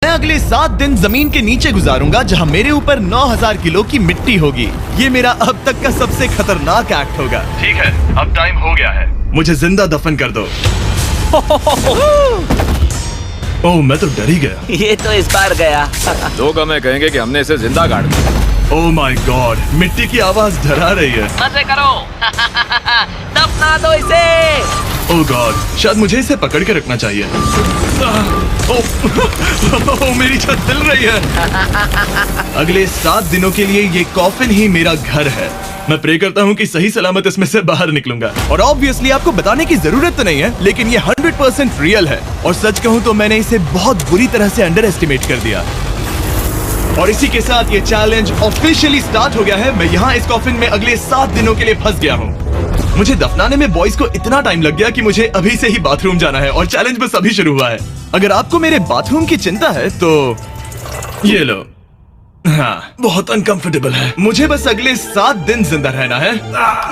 मैं अगले 7 दिन जमीन के नीचे गुजारूंगा जहां मेरे ऊपर 9000 किलो की मिट्टी होगी। ये मेरा अब तक का सबसे खतरनाक एक्ट होगा। ठीक है, अब टाइम हो गया है, मुझे जिंदा दफन कर दो। ओह, मैं तो डर ही गया। ये तो इस बार गया। लोग हमें कहेंगे कि हमने इसे जिंदा गाड़ दिया। ओह माय गॉड, मिट्टी की आवाज डरा रही है। मजे करो। दफना दो इसे। ओह गॉड, शायद मुझे इसे पकड़ के रखना चाहिए। ओह, मेरी छत हिल रही है। अगले 7 दिनों के लिए ये कॉफिन ही मेरा घर है। मैं प्रे करता हूँ कि सही सलामत इसमें से बाहर निकलूंगा। और ऑब्वियसली आपको बताने की जरूरत तो नहीं है, लेकिन ये 100% रियल है। और सच कहूँ तो मैंने इसे बहुत बुरी तरह से अंडर एस्टिमेट कर दिया। और इसी के साथ ये चैलेंज ऑफिशियली स्टार्ट हो गया है। मैं यहाँ इस कॉफिन में अगले 7 दिनों के लिए फंस गया हूँ। मुझे दफनाने में बॉयज को इतना टाइम लग गया कि मुझे अभी से ही बाथरूम जाना है और चैलेंज बस अभी शुरू हुआ है। अगर आपको मेरे बाथरूम की चिंता है तो ये लो। हाँ, बहुत अनकंफर्टेबल है। मुझे बस अगले 7 दिन जिंदा रहना है।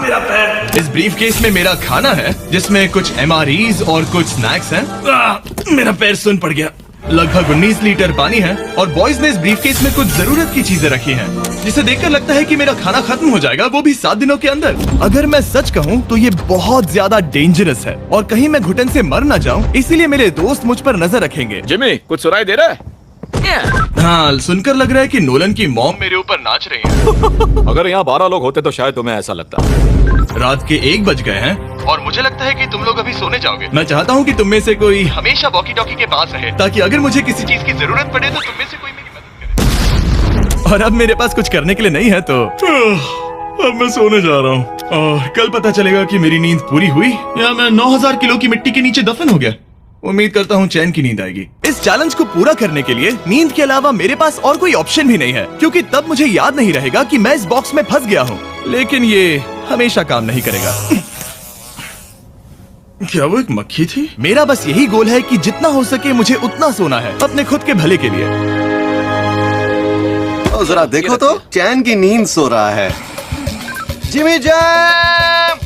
मेरा पैर। इस ब्रीफ केस में मेरा खाना है, जिसमें कुछ MREs और कुछ स्नैक्स हैं। मेरा पैर सुन पड़ गया। लगभग 19 लीटर पानी है और बॉयज ने इस ब्रीफकेस में कुछ जरूरत की चीजें रखी हैं, जिसे देखकर लगता है कि मेरा खाना खत्म हो जाएगा, वो भी 7 दिनों के अंदर। अगर मैं सच कहूँ तो ये बहुत ज्यादा डेंजरस है और कहीं मैं घुटन से मर ना जाऊँ, इसीलिए मेरे दोस्त मुझ पर नजर रखेंगे। जिमी, कुछ सुनाई दे रहा है? हाँ, सुनकर लग रहा है कि नोलन की मॉम मेरे ऊपर नाच रही है। अगर यहाँ 12 लोग होते तो शायद तुम्हें ऐसा लगता। रात के 1 बज गए हैं और मुझे लगता है कि तुम लोग अभी सोने जाओगे। मैं चाहता हूँ कि तुम में से कोई हमेशा वॉकी टॉकी के पास रहे, ताकि अगर मुझे किसी चीज की जरूरत पड़े तो तुम में से कोई मेरी मदद करे। और अब मेरे पास कुछ करने के लिए नहीं है, तो अब मैं सोने जा रहा हूँ और कल पता चलेगा कि मेरी नींद पूरी हुई या मैं 9000 किलो की मिट्टी के नीचे दफन हो गया। उम्मीद करता हूँ चैन की नींद आएगी। इस चैलेंज को पूरा करने के लिए नींद के अलावा मेरे पास और कोई ऑप्शन भी नहीं है, क्योंकि तब मुझे याद नहीं रहेगा कि मैं इस बॉक्स में फंस गया हूँ। लेकिन ये हमेशा काम नहीं करेगा। क्या वो एक मक्खी थी? मेरा बस यही गोल है कि जितना हो सके मुझे उतना सोना है, अपने खुद के भले के लिए। तो जरा देखो तो, चैन की नींद सो रहा है। Jimmy jam!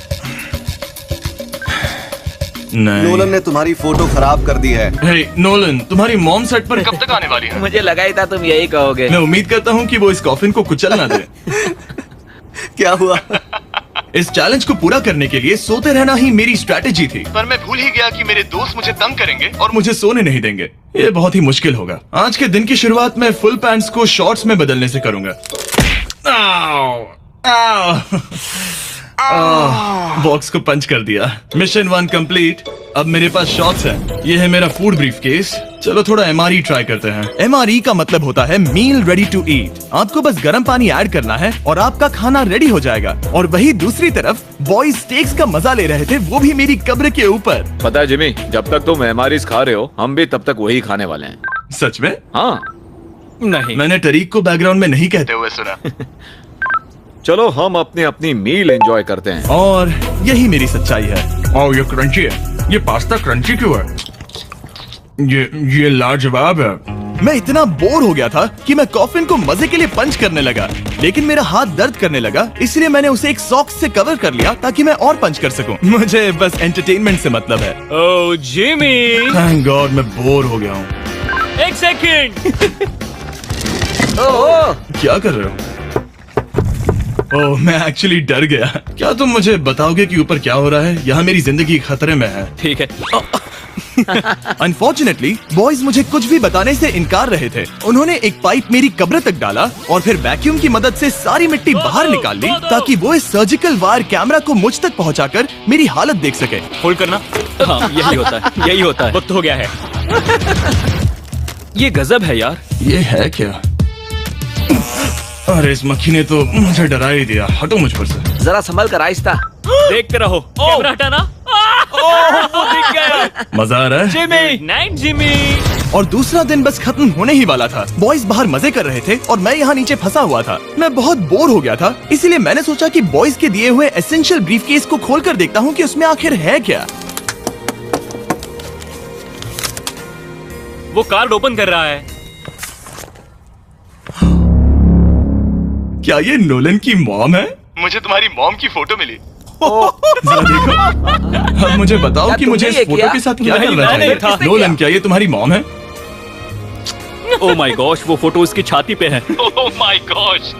नोलन ने तुम्हारी फोटो खराब कर दी है। हे नोलन, तुम्हारी मॉम सेट पर कब तक आने वाली है? मुझे लगा ही था तुम यही कहोगे। मैं उम्मीद करता हूँ कि वो इस कॉफिन को कुचल ना दे। क्या हुआ? इस चैलेंज को पूरा करने के लिए सोते रहना ही मेरी स्ट्रैटेजी थी, पर मैं भूल ही गया कि मेरे दोस्त मुझे तंग करेंगे और मुझे सोने नहीं देंगे। ये बहुत ही मुश्किल होगा। आज के दिन की शुरुआत मैं फुल पैंट्स को शॉर्ट्स में बदलने से करूंगा। बॉक्स को पंच कर दिया। Mission 1 complete. अब मेरे पास शॉर्ट्स हैं। ये है मेरा फूड ब्रीफकेस। चलो थोड़ा MRE ट्राई करते हैं। MRE का मतलब होता है मील रेडी टू ईट। आपको बस गर्म पानी ऐड करना है और आपका खाना रेडी हो जाएगा। और वही दूसरी तरफ बॉयज स्टेक्स का मजा ले रहे थे, वो भी मेरी कब्र के ऊपर। पता है जिमी, जब तक तुम MREs खा रहे हो, हम भी तब तक वही खाने वाले हैं। सच में? हाँ। नहीं, मैंने टरीक को बैकग्राउंड में नहीं कहते हुए सुना। चलो हम अपनी अपनी मील एंजॉय करते हैं। और यही मेरी सच्चाई है। ओह, ये क्रंची है। ये पास्ता क्रंची क्यों है? ये लाजवाब है। मैं इतना बोर हो गया था कि मैं कॉफिन को मजे के लिए पंच करने लगा, लेकिन मेरा हाथ दर्द करने लगा, इसलिए मैंने उसे एक सॉक्स से कवर कर लिया ताकि मैं और पंच कर सकूं। मुझे बस एंटरटेनमेंट से मतलब है। ओह जिमी, थैंक गॉड मैं बोर हो गया हूँ। 1 सेकंड। क्या कर रहे हो? ओह, मैं एक्चुअली डर गया। क्या तुम मुझे बताओगे कि ऊपर क्या हो रहा है? यहाँ मेरी जिंदगी खतरे में है। ठीक है। अनफॉर्चुनेटली बॉयज मुझे कुछ भी बताने से इनकार रहे थे। उन्होंने एक पाइप मेरी कब्र तक डाला और फिर वैक्यूम की मदद से सारी मिट्टी बाहर निकाल ली, ताकि वो इस सर्जिकल वायर कैमरा को मुझ तक पहुंचाकर मेरी हालत देख सके। होल्ड करना। हाँ, यही होता है, यही होता है। वक्त हो गया है। ये गजब है यार। ये है क्या? अरे इस मक्खी ने तो मुझे डरा ही दिया। हटो मुझ पर से। जरा संभल कर, आहिस्ता। देखते रहो। कैमरा हटाना। वो दिख गया। मजा आ रहा है? Jimmy, night Jimmy. और दूसरा दिन बस खत्म होने ही वाला था। बॉयज बाहर मजे कर रहे थे और मैं यहाँ नीचे फंसा हुआ था। मैं बहुत बोर हो गया था, इसीलिए मैंने सोचा कि बॉयज के दिए हुए एसेंशियल ब्रीफकेस को खोलकर देखता हूँ कि उसमें आखिर है क्या। वो कार्ड ओपन कर रहा है। क्या ये नोलन की मॉम है? मुझे तुम्हारी मॉम की फोटो मिली। जरा देखो। अब मुझे बताओ कि मुझे इस फोटो के साथ क्या करना चाहिए? नोलन, क्या ये तुम्हारी मॉम है? ओह माय गॉश, वो फोटो उसकी छाती पे है। Oh my gosh.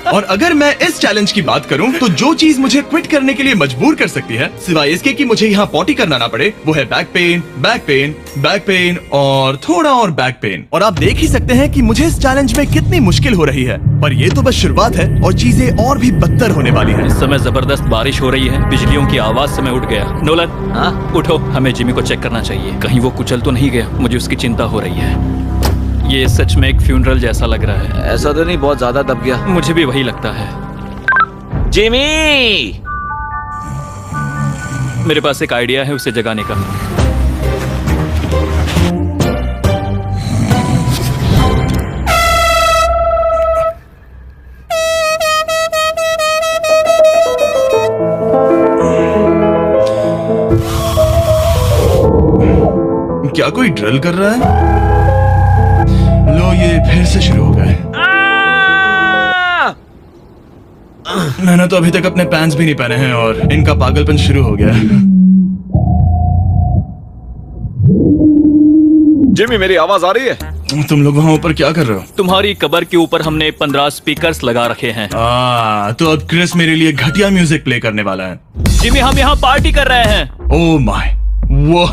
और अगर मैं इस चैलेंज की बात करूं तो जो चीज मुझे क्विट करने के लिए मजबूर कर सकती है, सिवाय इसके कि मुझे यहाँ पॉटी करना ना पड़े, वो है back pain, back pain, back pain और थोड़ा और बैक पेन। और आप देख ही सकते हैं कि मुझे इस चैलेंज में कितनी मुश्किल हो रही है, पर ये तो बस शुरुआत है और चीजें और भी बदतर होने वाली है। इस समय जबरदस्त बारिश हो रही है, बिजलियों की आवाज से मैं उठ गया। नोलन, हाँ? उठो, हमें जिमी को चेक करना चाहिए। कहीं वो कुचल तो नहीं गया, मुझे उसकी चिंता हो रही है। ये सच में एक फ्यूनरल जैसा लग रहा है। ऐसा तो नहीं बहुत ज्यादा दब गया? मुझे भी वही लगता है। जिमी! मेरे पास एक आइडिया है उसे जगाने का। क्या कोई ड्रिल कर रहा है? लो, ये फिर से शुरू हो गए। मैंने तो अभी तक अपने पैंट्स भी नहीं पहने हैं और इनका पागलपन शुरू हो गया। जिमी, मेरी आवाज आ रही है? तुम लोग वहाँ ऊपर क्या कर रहे हो? तुम्हारी कबर के ऊपर हमने 15 स्पीकर्स लगा रखे हैं। तो अब क्रिस मेरे लिए घटिया म्यूजिक प्ले करने वाला है। जिमी, हम यहाँ पार्टी कर रहे हैं। ओह माय, वो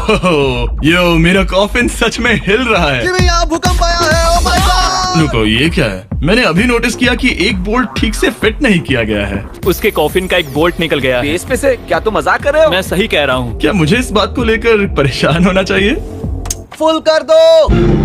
यो, मेरा कॉफिन सच में हिल रहा है। जिमी, यहाँ भूकंप आया है। Oh my God! रुको, ये क्या है? मैंने अभी नोटिस किया कि एक बोल्ट ठीक से फिट नहीं किया गया है। उसके कॉफिन का एक बोल्ट निकल गया है। बेस पे से? क्या तुम मजाक कर रहे हो? मैं सही कह रहा हूँ। क्या मुझे इस बात को लेकर परेशान होना चाहिए? फुल कर दो।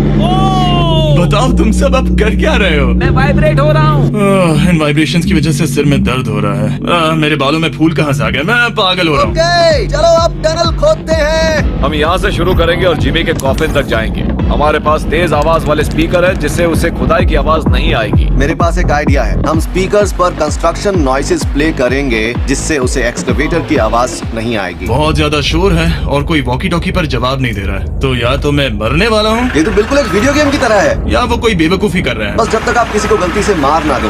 बताओ, तुम सब अब कर क्या रहे हो? मैं वाइब्रेट हो रहा हूँ। इन वाइब्रेशंस की वजह से सिर में दर्द हो रहा है। मेरे बालों में फूल कहाँ से आ गए? मैं पागल हो रहा हूँ। ओके, चलो अब टनल खोदते हैं। हम यहाँ से शुरू करेंगे और जिमी के कॉफिन तक जाएंगे। हमारे पास तेज आवाज वाले स्पीकर है जिससे उसे खुदाई की आवाज नहीं आएगी। मेरे पास एक आइडिया है। हम स्पीकर्स पर कंस्ट्रक्शन नॉइसेस प्ले करेंगे जिससे उसे एक्सकवेटर की आवाज नहीं आएगी। बहुत ज्यादा शोर है और कोई वॉकी टॉकी पर जवाब नहीं दे रहा है। तो या तो मैं मरने वाला हूँ ये तो बिल्कुल एक वीडियो गेम की तरह है। या वो कोई बेवकूफी कर रहे हैं। बस जब तक आप किसी को गलती से मार ना दो।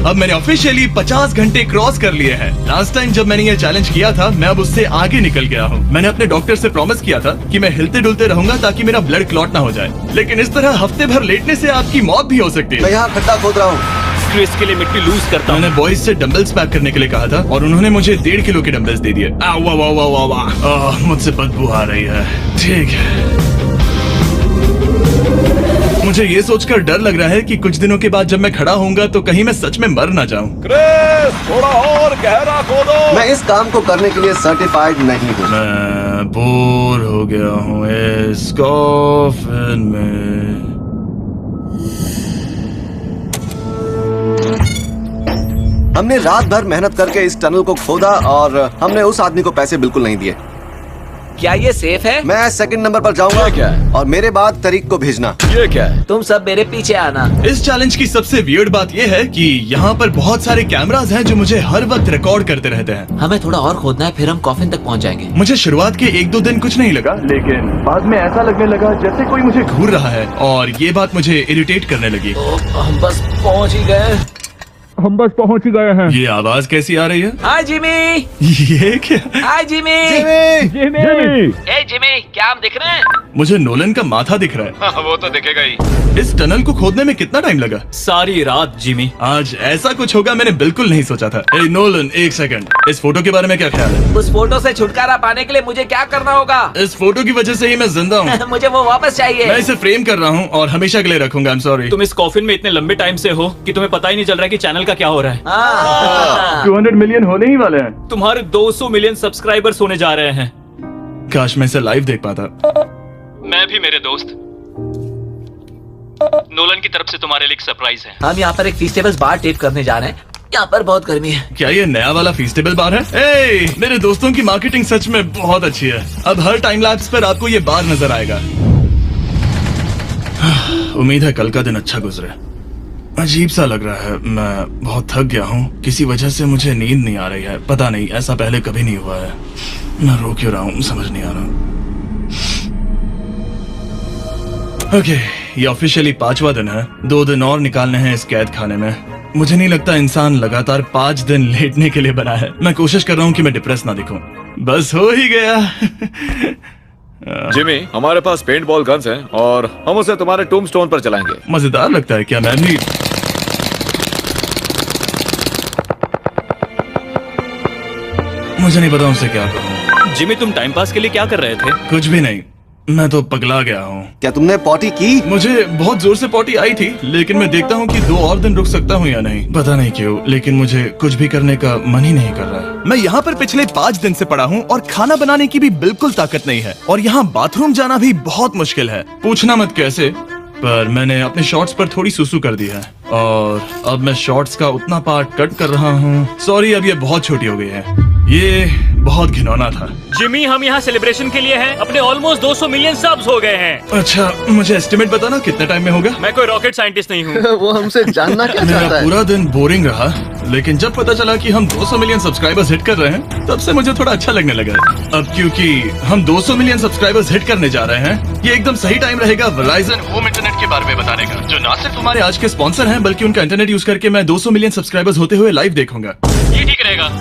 अब मैंने ऑफिशियली 50 घंटे क्रॉस कर लिए हैं। लास्ट टाइम जब मैंने ये चैलेंज किया था, मैं अब उससे आगे निकल गया हूँ। मैंने अपने डॉक्टर से प्रॉमिस किया था कि मैं हिलते डुलते रहूंगा ताकि मेरा ब्लड क्लॉट ना हो जाए, लेकिन इस तरह हफ्ते भर लेटने से आपकी मौत भी हो सकती मैं है। यहाँ खड्डा खोद रहा हूँ। क्रिस के लिए मिट्टी लूज करता हूँ। मैंने बॉयज से डंबल्स पैक करने के लिए कहा था और उन्होंने मुझे 1.5 किलो के डंबल्स दे दिए। वाह वाह वाह वाह वाह, मुझसे बदबू आ रही है। ठीक है, मुझे ये सोचकर डर लग रहा है कि कुछ दिनों के बाद जब मैं खड़ा होऊंगा तो कहीं मैं सच में मर ना जाऊं। क्रिस, थोड़ा और गहरा खोदो। मैं इस काम को करने के लिए सर्टिफाइड नहीं हूँ। मैं बोर हो गया हूँ इस कॉफिन में। हमने रात भर मेहनत करके इस टनल को खोदा और हमने उस आदमी को पैसे बिल्कुल नहीं दिए। क्या ये सेफ है? मैं सेकंड नंबर पर जाऊंगा। ये क्या है? और मेरे बाद तरीक को भेजना। ये क्या है? तुम सब मेरे पीछे आना। इस चैलेंज की सबसे वियर्ड बात यह है कि यहाँ पर बहुत सारे कैमरास हैं जो मुझे हर वक्त रिकॉर्ड करते रहते हैं। हमें थोड़ा और खोदना है, फिर हम कॉफिन तक पहुंच जाएंगे। मुझे शुरुआत के 1-2 दिन कुछ नहीं लगा, लेकिन बाद में ऐसा लगने लगा जैसे कोई मुझे घूर रहा है और ये बात मुझे इरिटेट करने लगी। हम बस पहुंच ही गए। ये आवाज कैसी आ रही है? हाय जिमी। ये क्या? हाय जिमी। जिमी! ए जिमी, क्या हम दिख रहे हैं? मुझे नोलन का माथा दिख रहा हाँ, वो तो दिखेगा ही। है। इस टनल को खोदने में कितना टाइम लगा? सारी रात जिमी। आज ऐसा कुछ होगा मैंने बिल्कुल नहीं सोचा था। ए नोलन, एक सेकंड, इस फोटो के बारे में क्या ख्याल है? उस फोटो से छुटकारा पाने के लिए मुझे क्या करना होगा? इस फोटो की वजह से ही मैं जिंदा हूँ। मुझे वो वापस चाहिए। मैं इसे फ्रेम कर रहा हूँ और हमेशा के लिए रखूंगा। I am sorry. तुम इस कॉफिन में इतने लंबे टाइम से हो कि तुम्हें पता ही नहीं चल रहा है कि चैनल का क्या हो रहा है। 200 मिलियन होने ही वाले हैं। तुम्हारे 200 मिलियन सब्सक्राइबर्स होने जा रहे हैं। काश मैं इसे लाइव देख पाता। मैं भी मेरे दोस्त। नोलन की तरफ से तुम्हारे लिए एक सरप्राइज है। हम यहाँ पर एक फीस्टेबल्स बार टेप करने जा रहे हैं। यहाँ पर बहुत गर्मी है। क्या ये नया वाला फीस्टेबल बार है? ए, मेरे दोस्तों की मार्केटिंग सच में बहुत अच्छी है। अब हर टाइम लैप्स पर आपको ये बार नजर आएगा। उम्मीद है कल का दिन अच्छा गुजरे। अजीब सा लग रहा है, मैं बहुत थक गया हूँ। किसी वजह से मुझे नींद नहीं आ रही है। पता नहीं, ऐसा पहले कभी नहीं हुआ है। मैं रो क्यों रहा हूँ समझ नहीं आ रहा। ओके, ये ऑफिशियली 5वां दिन है। 2 दिन और निकालने हैं इस कैद खाने में। मुझे नहीं लगता इंसान लगातार 5 दिन लेटने के लिए बना है। मैं कोशिश कर रहा हूँ कि मैं डिप्रेस ना दिखूं। बस हो ही गया। जिमी, हमारे पास पेंट बॉल गन्स हैं और हम उसे तुम्हारे टूम्बस्टोन पर चलाएंगे। मजेदार लगता है क्या? मैं भी मुझे नहीं पता उनसे क्या कहूँ। जिमी, तुम टाइम पास के लिए क्या कर रहे थे? कुछ भी नहीं, मैं तो पगला गया हूँ। क्या तुमने पॉटी की? मुझे बहुत जोर से पॉटी आई थी, लेकिन मैं देखता हूँ कि 2 और दिन रुक सकता हूँ या नहीं। पता नहीं क्यों, लेकिन मुझे कुछ भी करने का मन ही नहीं कर रहा। मैं यहाँ पर पिछले 5 दिन से पड़ा हूँ और खाना बनाने की भी बिल्कुल ताकत नहीं है, और यहाँ बाथरूम जाना भी बहुत मुश्किल है। पूछना मत कैसे, पर मैंने अपने शॉर्ट्स पर थोड़ी सुसु कर दी है और अब मैं शॉर्ट्स का उतना पार्ट कट कर रहा हूँ। सॉरी, अब ये बहुत छोटी हो गई है। ये बहुत घिनौना था। जिमी, हम यहाँ सेलिब्रेशन के लिए हैं। अपने ऑलमोस्ट 200 मिलियन सब्स हो गए हैं। अच्छा, मुझे एस्टिमेट बताना कितने टाइम में होगा? मैं कोई रॉकेट साइंटिस्ट नहीं हूँ। वो हमसे जानना क्या चाहता मेरा है? पूरा दिन बोरिंग रहा, लेकिन जब पता चला कि हम 200 मिलियन सब्सक्राइबर्स हिट कर रहे हैं, तब से मुझे थोड़ा अच्छा लगने लगा। अब क्योंकि हम 200 मिलियन सब्सक्राइबर्स हिट करने जा रहे हैं, ये एकदम सही टाइम रहेगा वेराइजन होम इंटरनेट के बारे में बताने का, जो ना सिर्फ हमारे आज के स्पॉन्सर हैं, बल्कि उनका इंटरनेट यूज करके मैं 200 मिलियन सब्सक्राइबर्स होते हुए लाइव देखूंगा। ये ठीक रहेगा।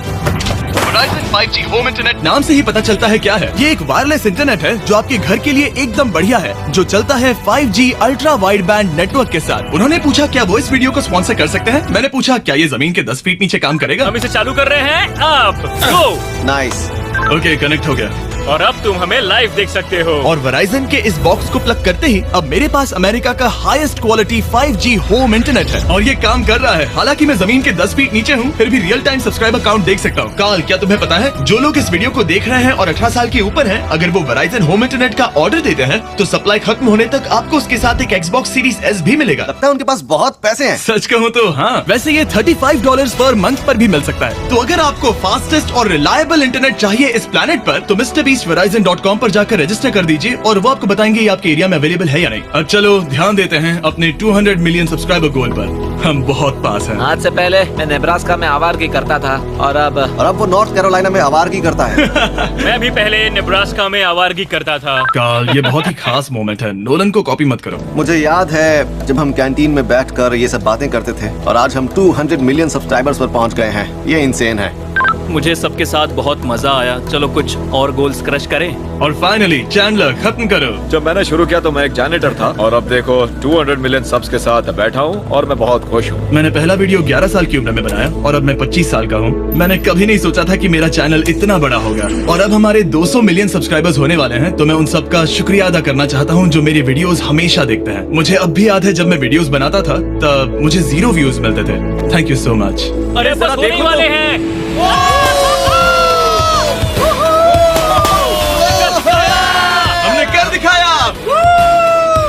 Verizon 5G होम इंटरनेट नाम से ही पता चलता है क्या है। ये एक वायरलेस इंटरनेट है जो आपके घर के लिए एकदम बढ़िया है, जो चलता है 5G ultra wide band network के साथ। उन्होंने पूछा क्या वो इस वीडियो को स्पॉन्सर कर सकते हैं। मैंने पूछा क्या ये जमीन के 10 फीट नीचे काम करेगा। हम इसे चालू कर रहे हैं। अब गो। नाइस। ओके, कनेक्ट हो गया। और अब तुम हमें लाइव देख सकते हो। और Verizon के इस बॉक्स को प्लग करते ही अब मेरे पास अमेरिका का highest quality 5G home internet है, और ये काम कर रहा है। हालांकि मैं जमीन के 10 फीट नीचे हूँ, फिर भी रियल टाइम सब्सक्राइबर काउंट देख सकता हूँ। काल, क्या तुम्हें पता है जो लोग इस वीडियो को देख रहे हैं और 18 साल के ऊपर हैं, अगर वो Verizon होम इंटरनेट का ऑर्डर देते हैं तो सप्लाई खत्म होने तक आपको उसके साथ एक Xbox Series S भी मिलेगा। लगता है उनके पास बहुत पैसे हैं। सच कहूँ तो हाँ, वैसे ये $35 पर मंथ पर भी मिल सकता है। तो अगर आपको फास्टेस्ट और रिलायबल इंटरनेट चाहिए इस प्लेनेट पर, तो MrBeastVerizon.com पर जाकर रजिस्टर कर दीजिए और वो आपको बताएंगे ये आपके एरिया में अवेलेबल है या नहीं। अब चलो ध्यान देते हैं अपने 200 मिलियन सब्सक्राइबर गोल पर। हम बहुत पास हैं। आज से पहले मैं नेब्रास्का में आवारगी करता था और अब वो नॉर्थ कैरोलिना में आवारगी करता है। मैं भी पहले नेब्रास्का में आवारगी करता था। काल, ये बहुत ही खास मोमेंट है, नोलन को कॉपी मत करो। मुझे याद है जब हम कैंटीन में बैठकर ये सब बातें करते थे, और आज हम 200 मिलियन सब्सक्राइबर्स पर पहुंच गए हैं। ये इंसेन है। मुझे सबके साथ बहुत मजा आया। चलो कुछ और गोल्स क्रश करें। और फाइनली चैंडलर, खत्म करो। जब मैंने शुरू किया तो मैं एक जैनिटर था और अब देखो 200 मिलियन सब्स के साथ बैठा हूँ और मैं बहुत खुश हूँ। मैंने पहला वीडियो 11 साल की उम्र में बनाया और अब मैं 25 साल का हूँ। मैंने कभी नहीं सोचा था कि मेरा चैनल इतना बड़ा होगा, और अब हमारे 200 मिलियन सब्सक्राइबर्स होने वाले हैं। तो मैं उन सबका शुक्रिया अदा करना चाहता हूँ जो मेरी वीडियोस हमेशा देखते हैं। मुझे अब भी याद है जब मैं वीडियोस बनाता था तब मुझे 0 व्यूज मिलते थे। Thank you so much. अरे बस होने वाले हैं। कर दिखाया।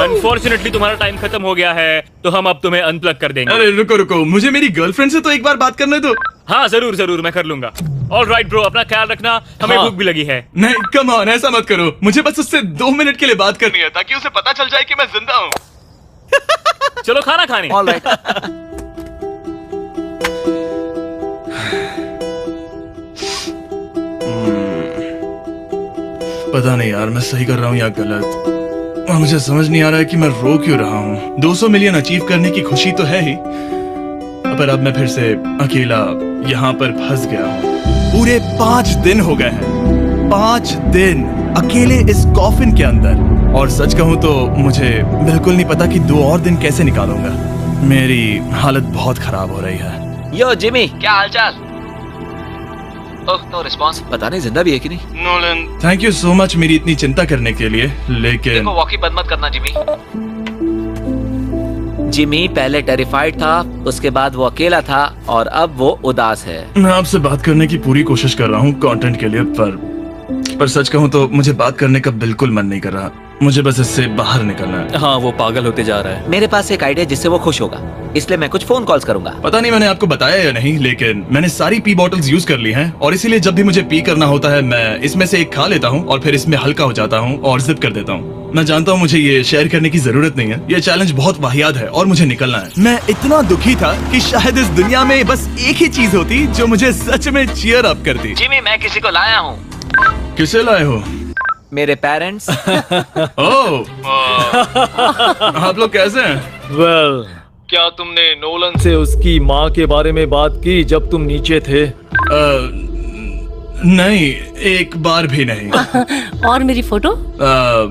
अनफॉर्चुनेटली तुम्हारा टाइम खत्म हो गया है, तो हम अब तुम्हें अनप्लग कर देंगे। अरे रुको रुको, मुझे मेरी गर्लफ्रेंड से तो एक बार बात करने दो। हाँ जरूर जरूर, मैं कर लूंगा। ऑल राइट ब्रो, अपना ख्याल रखना, हमें हाँ। भूख भी लगी है। नहीं, कम ऑन, ऐसा मत करो। मुझे बस उससे 2 मिनट के लिए बात करनी है, ताकि उसे पता चल जाए कि मैं जिंदा हूँ। चलो खाना खाने। All right. पता नहीं यार, मैं सही कर रहा हूँ या गलत, और मुझे समझ नहीं आ रहा है कि मैं रो क्यों रहा हूँ। 200 मिलियन अचीव करने की खुशी तो है ही, पर अब मैं फिर से अकेला यहाँ पर फंस गया हूँ। पूरे 5 दिन हो गए हैं, 5 दिन अकेले इस कॉफिन के अंदर, और सच कहूँ तो मुझे बिल्कुल नहीं पता कि 2 और दिन कैसे निकालूंगा। मेरी हालत बहुत खराब हो रही है। यो जिमी, क्या हालचाल? ओह, नो रिस्पांस। पता नहीं जिंदा भी है कि नहीं। Nolan, thank you so much मेरी इतनी चिंता करने के लिए, लेकिन देखो, वॉकी बंद मत करना जिमी। जिमी पहले टेरिफाइड था, उसके बाद वो अकेला था, और अब वो उदास है। मैं आपसे बात करने की पूरी कोशिश कर रहा हूँ कंटेंट के लिए, पर सच कहूँ तो मुझे बात करने का बिल्कुल मन नहीं कर रहा। मुझे बस इससे बाहर निकलना है। हाँ, वो पागल होते जा रहा है। मेरे पास एक आइडिया जिससे वो खुश होगा, इसलिए मैं कुछ फोन कॉल्स करूंगा। पता नहीं मैंने आपको बताया या नहीं, लेकिन मैंने सारी पी बॉटल्स यूज कर ली हैं, और इसीलिए जब भी मुझे पी करना होता है मैं इसमें से एक खा लेता हूँ और फिर इसमें हल्का हो जाता हूँ और जिप कर देता हूँ। मैं जानता हूँ मुझे ये शेयर करने की जरूरत नहीं है, ये चैलेंज बहुत वाहियात है और मुझे निकलना है। मैं इतना दुखी था कि शायद इस दुनिया में बस एक ही चीज होती जो मुझे सच में चीयर अप करती। जिमी, मैं किसी को लाया हूँ। किसे लाए हो? मेरे पेरेंट्स। ओह, आप लोग कैसे हैं? वेल, क्या तुमने नोलन से उसकी माँ के बारे में बात की जब तुम नीचे थे? नहीं, एक बार भी नहीं। और मेरी फोटो?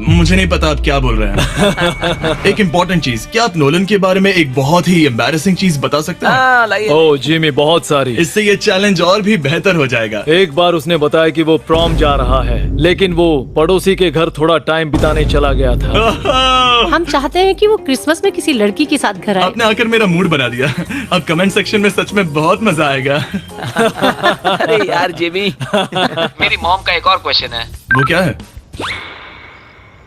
मुझे नहीं पता आप क्या बोल रहे हैं। एक इम्पोर्टेंट चीज, क्या आप नोलन के बारे में एक बहुत ही एम्बैरेसिंग चीज बता सकते हैं? हाँ, लाइए। ओ जिमी, बहुत सारी। इससे ये चैलेंज और भी बेहतर हो जाएगा। एक बार उसने बताया कि वो प्रॉम जा रहा है, लेकिन वो पड़ोसी के घर थोड़ा टाइम बिताने चला गया था। हम चाहते हैं कि वो क्रिसमस में किसी लड़की के साथ घर आए। आपने आकर मेरा मूड बना दिया। अब कमेंट सेक्शन में सच में बहुत मजा आएगा। अरे यार जिमी। मेरी मॉम का एक और क्वेश्चन है। वो क्या है?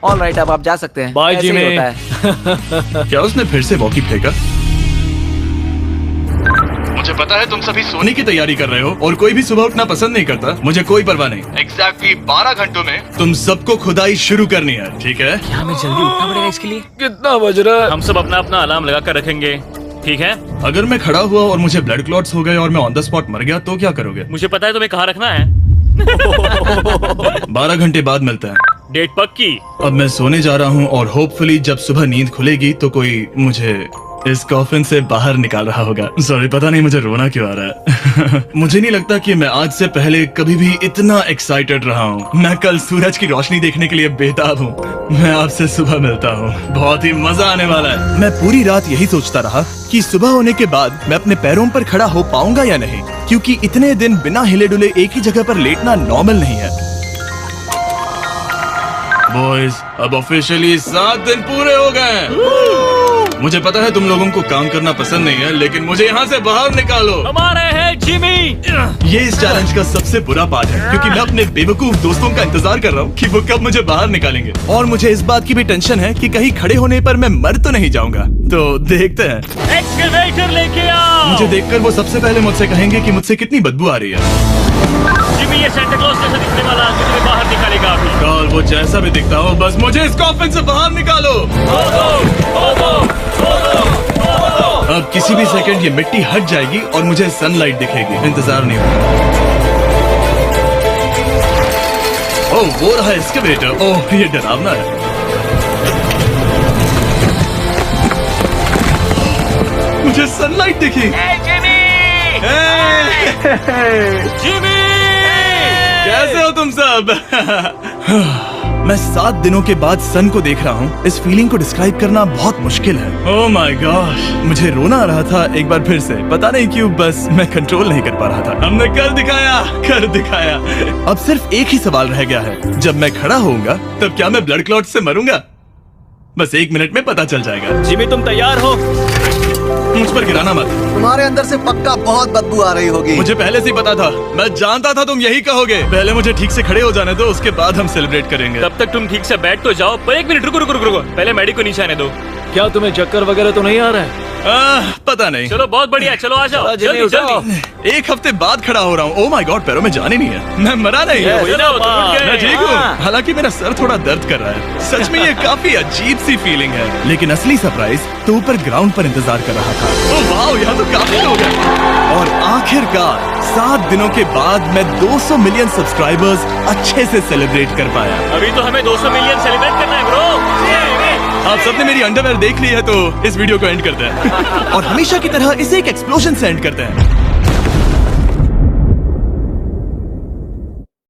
ऑल राइट, अब आप जा सकते हैं। बाय ऐसे ही जिमी। होता है। क्या उसने फिर से वॉकी फेंका? मुझे पता है तुम सभी सोने की तैयारी कर रहे हो और कोई भी सुबह उठना पसंद नहीं करता। मुझे कोई परवाह नहीं। एग्जैक्टली 12 घंटों में तुम सबको खुदाई शुरू करनी है, ठीक है? क्या हमें जल्दी उठना पड़ेगा इसके लिए? कितना बज रहा है? हम सब अपना अपना अलार्म लगा कर रखेंगे, ठीक है? अगर मैं खड़ा हुआ और मुझे ब्लड क्लॉट्स हो गए और मैं ऑन द स्पॉट मर गया तो क्या करोगे? मुझे पता है तुम्हें कहाँ रखना है। 12 घंटे बाद मिलता है। डेट पक्की। अब मैं सोने जा रहा हूँ और होपफुली जब सुबह नींद खुलेगी तो कोई मुझे इस कॉफिन से बाहर निकाल रहा होगा। सॉरी, पता नहीं मुझे रोना क्यों आ रहा है। मुझे नहीं लगता कि मैं आज से पहले कभी भी इतना एक्साइटेड रहा हूँ। मैं कल सूरज की रोशनी देखने के लिए बेताब हूँ। मैं आपसे सुबह मिलता हूँ, बहुत ही मजा आने वाला है। मैं पूरी रात यही सोचता रहा कि सुबह होने के बाद मैं अपने पैरों पर खड़ा हो पाऊंगा या नहीं, क्योंकि इतने दिन बिना हिले डुले एक ही जगह पर लेटना नॉर्मल नहीं है। बॉयज, अब ऑफिशियली 7 दिन पूरे हो गए। मुझे पता है तुम लोगों को काम करना पसंद नहीं है, लेकिन मुझे यहाँ से बाहर निकालो। हम आ रहे हैं जिमी। ये इस चैलेंज का सबसे बुरा पार्ट है, क्योंकि मैं अपने बेवकूफ दोस्तों का इंतजार कर रहा हूँ कि वो कब मुझे बाहर निकालेंगे। और मुझे इस बात की भी टेंशन है कि कहीं खड़े होने पर मैं मर तो नहीं जाऊंगा। तो देखते हैं। एक्सकवेटर लेके आओ। मुझे देखकर वो सबसे पहले मुझसे कहेंगे कि मुझसे कितनी बदबू आ रही है। जिमी, ये सांता क्लॉज जैसा दिखने वाला आदमी तुम्हें बाहर निकालेगा अभी। और वो जैसा भी दिखता हो, बस मुझे इस कॉफिन से बाहर निकालो। अब किसी भी सेकंड ये मिट्टी हट जाएगी और मुझे सनलाइट दिखेगी। इंतजार नहीं होगा। ओह, वो रहा एक्सकवेटर। ओह, ये डरावना है। मुझे सनलाइट दिखी। जिमी, कैसे हो तुम सब? मैं 7 दिनों के बाद सन को देख रहा हूँ। इस फीलिंग को डिस्क्राइब करना बहुत मुश्किल है। ओह माय गॉश, मुझे रोना आ रहा था एक बार फिर से। पता नहीं क्यों, बस मैं कंट्रोल नहीं कर पा रहा था। हमने कर दिखाया। अब सिर्फ एक ही सवाल रह गया है। जब मैं खड़ा होऊंगा तब क्या मैं ब्लड क्लॉट से मरूंगा? बस 1 मिनट में पता चल जाएगा। जिमी, तुम तैयार हो? मुझ पर गिराना मत। तुम्हारे अंदर से पक्का बहुत बदबू आ रही होगी। मुझे पहले से ही पता था। मैं जानता था तुम यही कहोगे। पहले मुझे ठीक से खड़े हो जाने दो, उसके बाद हम सेलिब्रेट करेंगे। तब तक तुम ठीक से बैठ तो जाओ। पर 1 मिनट रुको। पहले मेडी को नीचे आने दो। क्या तुम्हें चक्कर वगैरह तो नहीं आ रहा है? पता नहीं। चलो, बहुत बढ़िया। चलो आ जाओ जल्दी। 1 हफ्ते बाद खड़ा हो रहा हूँ। ओह माय गॉड, पैरों में जान ही नहीं है। मैं मरा नहीं हूँ। चलो, तुम उठ गए। मैं ठीक हूँ। हालांकि मेरा सर थोड़ा दर्द कर रहा है। सच में ये काफी अजीब सी फीलिंग है। लेकिन असली सरप्राइज तो ऊपर ग्राउंड पर इंतजार कर रहा था। ओह वाह, यहाँ तो काफी लोग हैं। और आखिरकार 7 दिनों के बाद मैं 200 मिलियन सब्सक्राइबर्स अच्छे से सेलिब्रेट कर पाया। अभी तो हमें 200 मिलियन सेलिब्रेट करना है ब्रो। आप सबने मेरी अंडरवेयर देख ली है, तो इस वीडियो को एंड करते हैं। और हमेशा की तरह इसे एक एक्सप्लोजन से एंड करते हैं।